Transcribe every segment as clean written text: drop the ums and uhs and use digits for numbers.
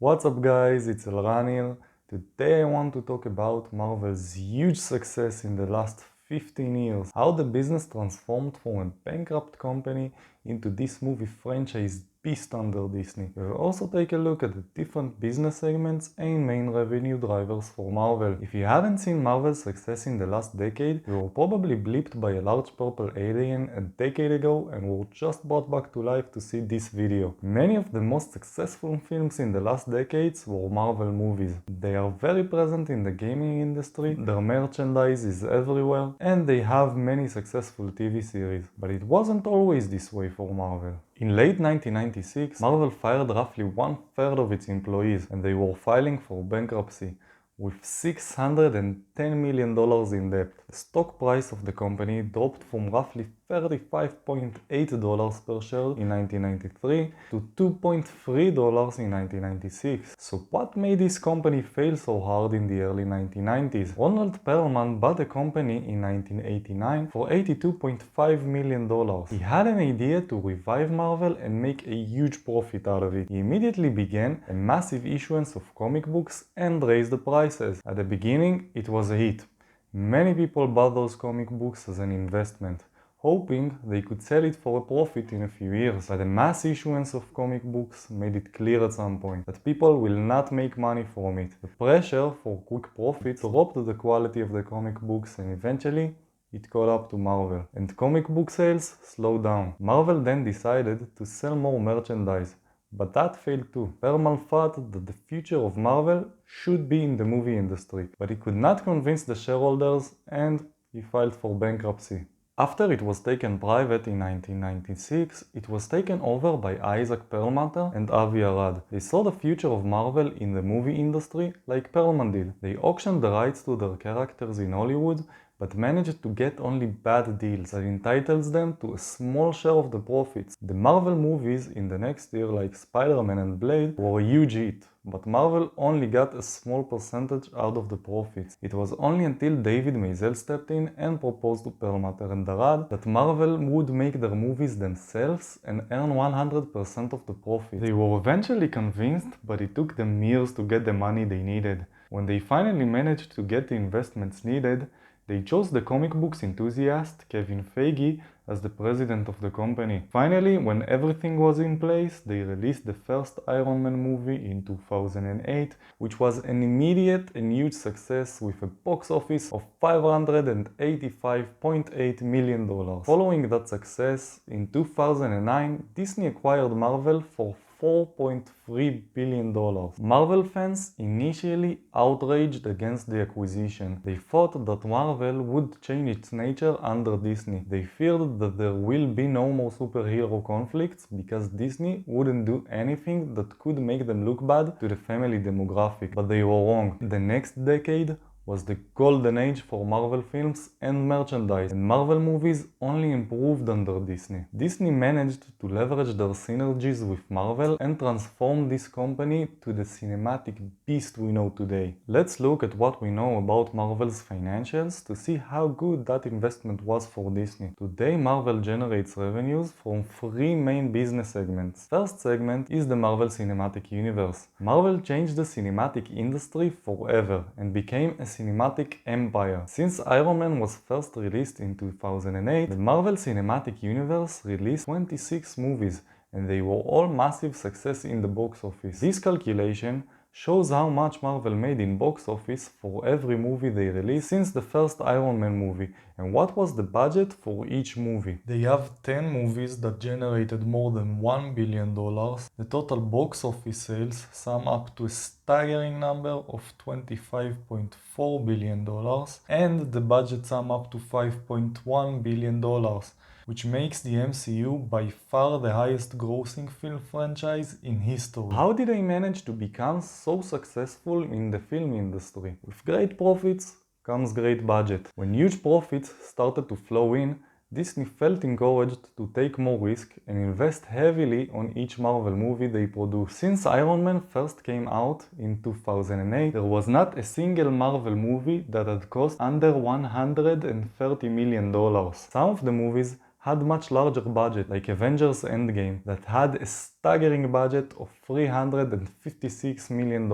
What's up guys, it's Elran here. Today I want to talk about Marvel's huge success in the last 15 years. How the business transformed from a bankrupt company into this movie franchise beast under Disney. We'll also take a look at the different business segments and main revenue drivers for Marvel. If you haven't seen Marvel's success in the last decade, you were probably blipped by a large purple alien a decade ago and were just brought back to life to see this video. Many of the most successful films in the last decades were Marvel movies. They are very present in the gaming industry, their merchandise is everywhere, and they have many successful TV series. But it wasn't always this way for Marvel. In late 1996, Marvel fired roughly 1/3 of its employees and they were filing for bankruptcy, with $610 million in debt. The stock price of the company dropped from roughly $35.8 per share in 1993 to $2.3 in 1996. So what made this company fail so hard in the early 1990s? Ronald Perlman bought the company in 1989 for $82.5 million. He had an idea to revive Marvel and make a huge profit out of it. He immediately began a massive issuance of comic books and raised the prices. At the beginning, it was a hit. Many people bought those comic books as an investment, hoping they could sell it for a profit in a few years. But the mass issuance of comic books made it clear at some point that people will not make money from it. The pressure for quick profits dropped the quality of the comic books and eventually it caught up to Marvel, and comic book sales slowed down. Marvel then decided to sell more merchandise, but that failed too. Perlman thought that the future of Marvel should be in the movie industry, but he could not convince the shareholders and he filed for bankruptcy. After it was taken private in 1996, it was taken over by Isaac Perlmutter and Avi Arad. They saw the future of Marvel in the movie industry like Perlman did. They auctioned the rights to their characters in Hollywood, but managed to get only bad deals that entitles them to a small share of the profits. The Marvel movies in the next year, like Spider-Man and Blade, were a huge hit, but Marvel only got a small percentage out of the profits. It was only until David Maisel stepped in and proposed to Perlmutter and Arad that Marvel would make their movies themselves and earn 100% of the profit. They were eventually convinced, but it took them years to get the money they needed. When they finally managed to get the investments needed, they chose the comic books enthusiast Kevin Feige as the president of the company. Finally, when everything was in place, they released the first Iron Man movie in 2008, which was an immediate and huge success with a box office of $585.8 million. Following that success, in 2009, Disney acquired Marvel for $4.3 billion. Marvel fans initially outraged against the acquisition. They thought that Marvel would change its nature under Disney. They feared that there will be no more superhero conflicts because Disney wouldn't do anything that could make them look bad to the family demographic. But they were wrong. The next decade was the golden age for Marvel films and merchandise, and Marvel movies only improved under Disney. Disney managed to leverage their synergies with Marvel and transform this company to the cinematic beast we know today. Let's look at what we know about Marvel's financials to see how good that investment was for Disney. Today, Marvel generates revenues from three main business segments. First segment is the Marvel Cinematic Universe. Marvel changed the cinematic industry forever and became a cinematic empire. Since Iron Man was first released in 2008, the Marvel Cinematic Universe released 26 movies, and they were all massive success in the box office. This calculation shows how much Marvel made in box office for every movie they released since the first Iron Man movie, and what was the budget for each movie. They have 10 movies that generated more than $1 billion. The total box office sales sum up to a staggering number of $25.4 billion, and the budget sum up to $5.1 billion, which makes the MCU by far the highest grossing film franchise in history. How did they manage to become so successful in the film industry? With great profits comes great budget. When huge profits started to flow in, Disney felt encouraged to take more risk and invest heavily on each Marvel movie they produced. Since Iron Man first came out in 2008, there was not a single Marvel movie that had cost under $130 million. Some of the movies had much larger budget, like Avengers Endgame, that had a staggering budget of $356 million.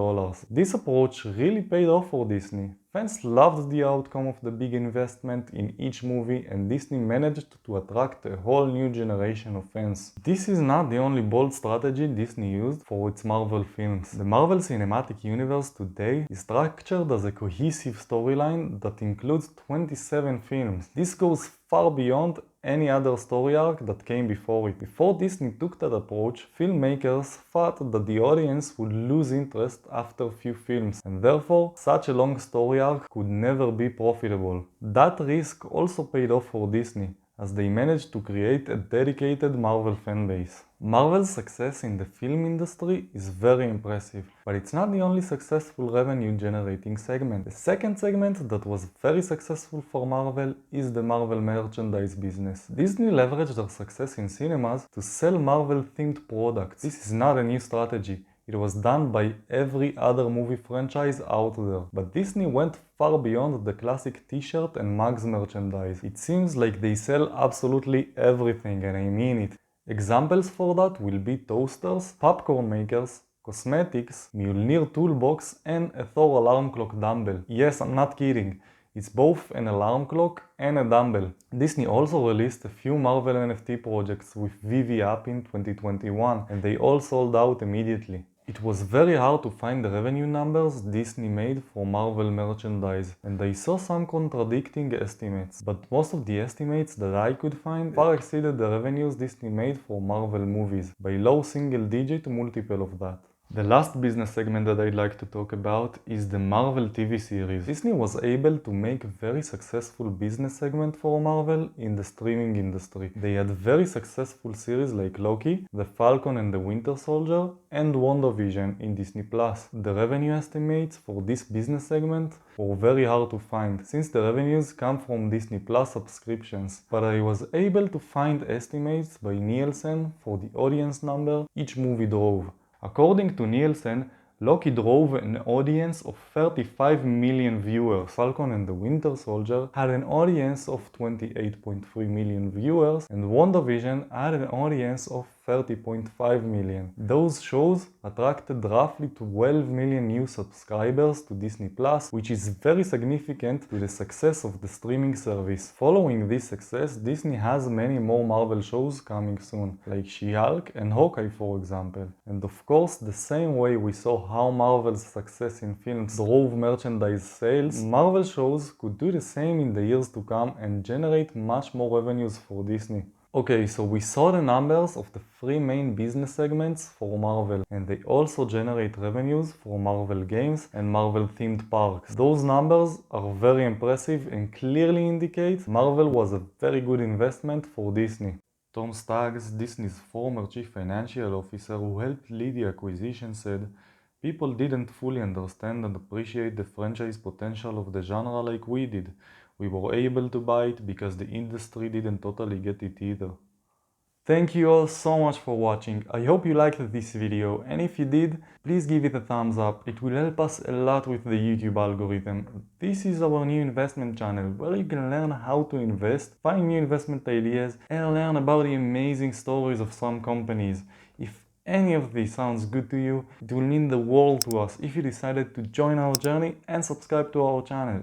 This approach really paid off for Disney. Fans loved the outcome of the big investment in each movie, and Disney managed to attract a whole new generation of fans. This is not the only bold strategy Disney used for its Marvel films. The Marvel Cinematic Universe today is structured as a cohesive storyline that includes 27 films. This goes far beyond any other story arc that came before it. Before Disney took that approach, filmmakers thought that the audience would lose interest after a few films, and therefore such a long story arc could never be profitable. That risk also paid off for Disney, as they managed to create a dedicated Marvel fanbase. Marvel's success in the film industry is very impressive, but it's not the only successful revenue-generating segment. The second segment that was very successful for Marvel is the Marvel merchandise business. Disney leveraged their success in cinemas to sell Marvel-themed products. This is not a new strategy. It was done by every other movie franchise out there. But Disney went far beyond the classic t-shirt and mugs merchandise. It seems like they sell absolutely everything, and I mean it. Examples for that will be toasters, popcorn makers, cosmetics, Mjolnir toolbox, and a Thor alarm clock dumbbell. Yes, I'm not kidding. It's both an alarm clock and a dumbbell. Disney also released a few Marvel NFT projects with Vivi App in 2021, and they all sold out immediately. It was very hard to find the revenue numbers Disney made for Marvel merchandise, and I saw some contradicting estimates, but most of the estimates that I could find far exceeded the revenues Disney made for Marvel movies, by low single-digit multiple of that. The last business segment that I'd like to talk about is the Marvel TV series. Disney was able to make a very successful business segment for Marvel in the streaming industry. They had very successful series like Loki, The Falcon and the Winter Soldier, and WandaVision in Disney+. The revenue estimates for this business segment were very hard to find, since the revenues come from Disney+ subscriptions, but I was able to find estimates by Nielsen for the audience number each movie drove. According to Nielsen, Loki drove an audience of 35 million viewers. Falcon and the Winter Soldier had an audience of 28.3 million viewers, and WandaVision had an audience of 30.5 million. Those shows attracted roughly 12 million new subscribers to Disney+, which is very significant to the success of the streaming service. Following this success, Disney has many more Marvel shows coming soon, like She-Hulk and Hawkeye for example. And of course, the same way we saw how Marvel's success in films drove merchandise sales, Marvel shows could do the same in the years to come and generate much more revenues for Disney. Okay, so we saw the numbers of the three main business segments for Marvel, and they also generate revenues for Marvel games and Marvel themed parks. Those numbers are very impressive and clearly indicate Marvel was a very good investment for Disney. Tom Staggs, Disney's former chief financial officer who helped lead the acquisition, said, "People didn't fully understand and appreciate the franchise potential of the genre like we did. We were able to buy it because the industry didn't totally get it either." Thank you all so much for watching. I hope you liked this video, and if you did, please give it a thumbs up. It will help us a lot with the YouTube algorithm. This is our new investment channel where you can learn how to invest, find new investment ideas, and learn about the amazing stories of some companies. If any of this sounds good to you, it will mean the world to us if you decided to join our journey and subscribe to our channel.